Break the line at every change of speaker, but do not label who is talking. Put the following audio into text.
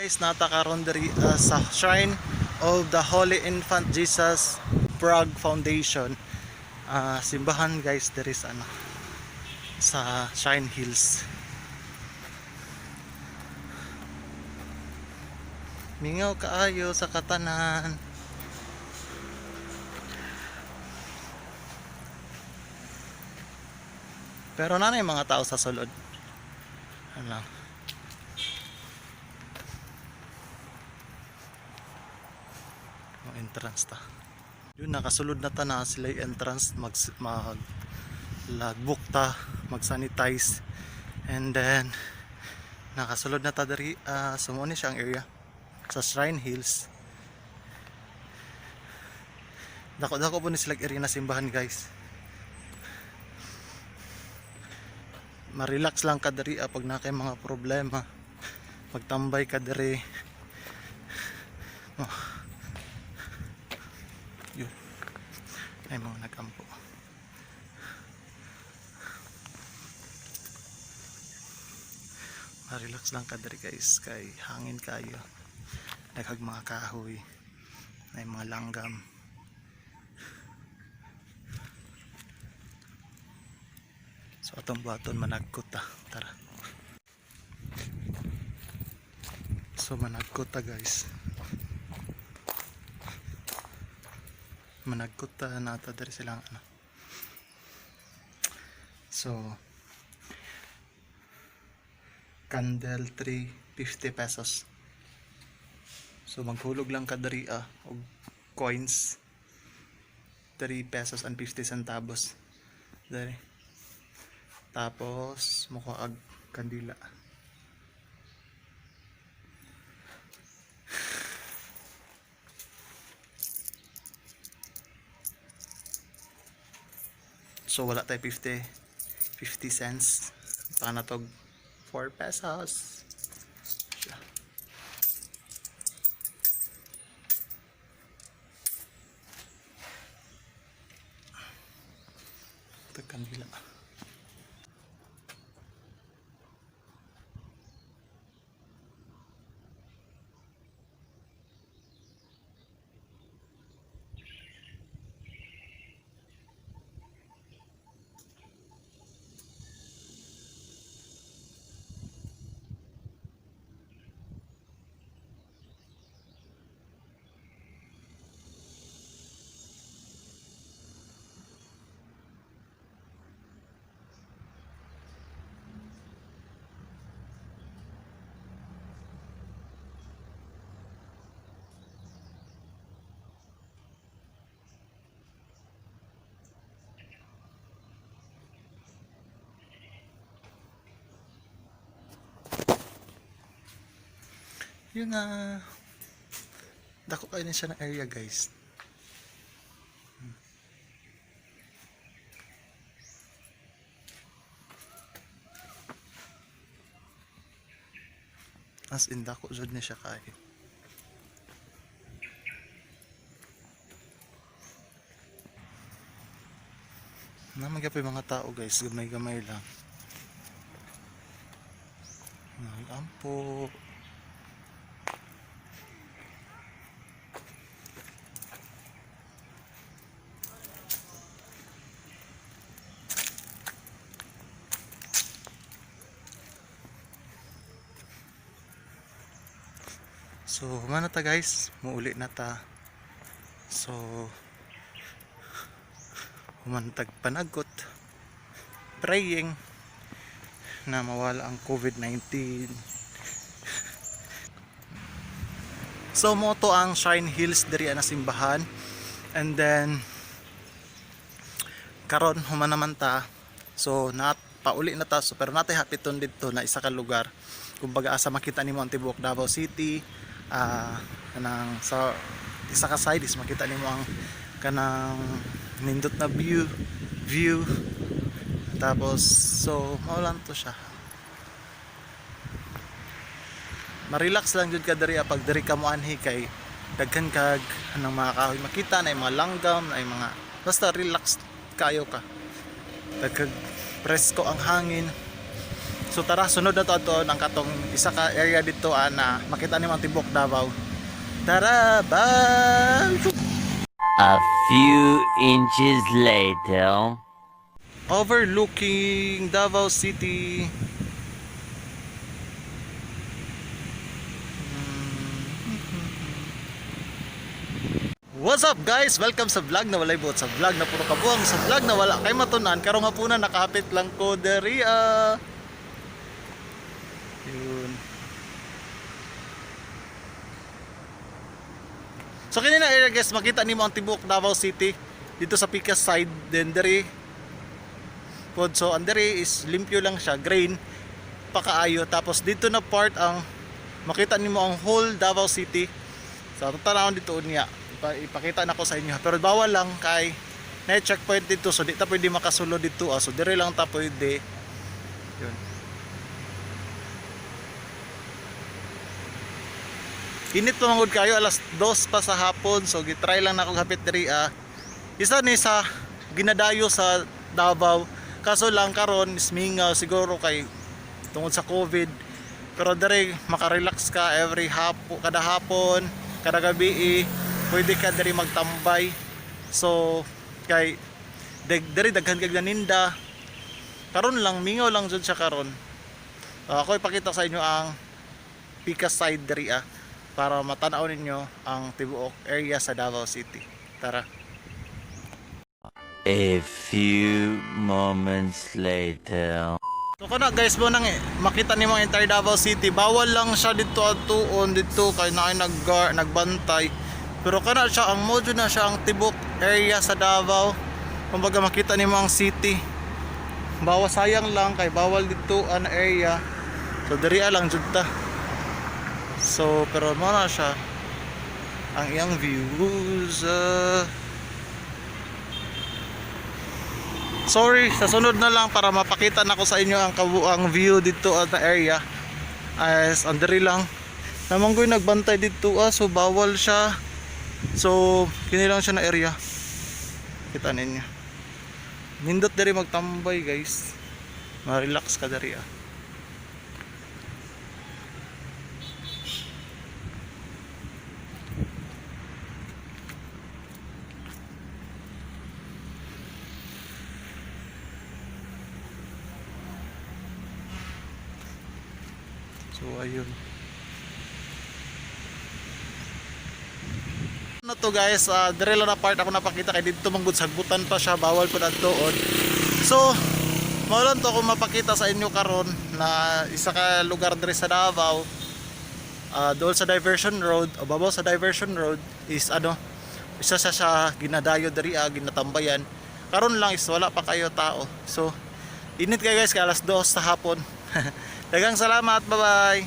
Guys, natakaron diri sa Shrine of the Holy Infant Jesus Prague Foundation. Simbahan guys diri sa sa Shrine Hills. Mingaw kaayo sa katanan. Pero nanay mga tao sa sulod. Ano? Entrance ta. Yun nakasulod na ta na sila entrance lagbook ta, mag-sanitize. And then nakasulod na ta diri sumuni siyang area sa Shrine Hills. Dako po ni sila area na simbahan guys. Ma-relax lang ka diri pag na kay mga problema. Magtambay ka diri. Oh. Yun. Ay mga nagampo. Ma-relax lang ka diri guys kay hangin kayo. Daghang mga kahoy. Ay mga langgam. So atong buhaton managkot ta. Tara. So managkot ta guys. Managkot ta nata dari silang So candle tree 50 pesos. So maghulog lang ka dari og coins 3 pesos and 50 centavos. Dari. Tapos mukuha ag kandila. So wala tayo 50 cents. Baka na to 4 pesos. Ito kandila. Yun dako kayo na siya ng area guys. As in dako jud na siya kayo. Namagapay mga tao guys, gamay-gamay lang. Ampo. So, mana ta guys, muuli na ta. So, humantag panagot, praying na mawala ang COVID-19. So, moto ang Shrine Hills diri na simbahan. And then karon human naman ta. So, pauli na ta. So, pero natay hapiton dito na isa ka lugar. Kumbaga asa makita nimo ang tibuok Davao City. Kanang sa isa ka side is makita nimo ang kanang nindot na view. Tapos so maulan to siya. Ma-relax lang jud ka diri pag diri ka mo anhi kay daghan kag anang mga kahoy makita na mga langgam na mga basta relax kayo ka. Daghan presko ang hangin. So tara, sunod na to ng katong isa ka area dito na makita ni Tibuok Davao. Tara, bye!
A few inches later.
Overlooking Davao City. What's up guys? Welcome sa vlog na walay buot, sa vlog na puro kabuang, sa vlog na wala kay matunan. Karong hapunan nakahapit lang ko deri Yun. So kanina area guys, makita nimo ang Tibuok Davao City dito sa Picas side, then deri pod. So andere is limpyo lang siya, grain pakaayo, tapos dito na part ang makita nimo ang whole Davao City. So tatanawon dito niya. Ipakita na ko sa inyo, pero bawal lang kay na checkpoint dito, so di ta pwede makasulod dito, so dire lang ta pwede. Yun. Init pa mangod kayo, alas 2 pa sa hapon, so gitry lang na akong hapit diri isa ni sa ginadayo sa Davao, kaso lang karon ismingaw siguro kay tungod sa COVID, pero diri makarelax ka every kada hapon, kada gabi pwede ka diri magtambay. So kay diri daghan kag naninda karon lang, mingaw lang jud siya karon. Ako ipakita sa inyo ang Picas side diri para matanaw ninyo ang tibuok area sa Davao City. Tara.
A few moments later.
So kana guys, mo nang makita nimo ang entire Davao City, bawal lang siya dito atuon dito kay naay nagbantay. Pero kana siya ang modo na siya ang tibok area sa Davao. Kumbaga makita nimo ang city. Bawa sayang lang kay bawal dito an area. So diri lang jud ta. So pero mo na siya ang iyang views. Sorry, sa sunod na lang para mapakita na ko sa inyo ang kabuang view dito at na area. As andiri lang. Namanggoy nagbantay dito so bawal siya. So, kini lang siya na area. Kita ninyo. Nindot diri magtambay, guys. Ma-relax ka diri So, ayun. Na to guys, dire lang na part ako napakita kay dito manggod sagbutan pa siya, bawal po adtoon. So maulan to kung mapakita sa inyo karon na isa ka lugar dire sa Davao, doon sa Diversion Road o babaw sa Diversion Road is isa siya ginadayo diri ginatambayan. Karon lang is wala pa kayo tao. So init kayo guys, kay alas 2 sa hapon. Daghang salamat, bye bye.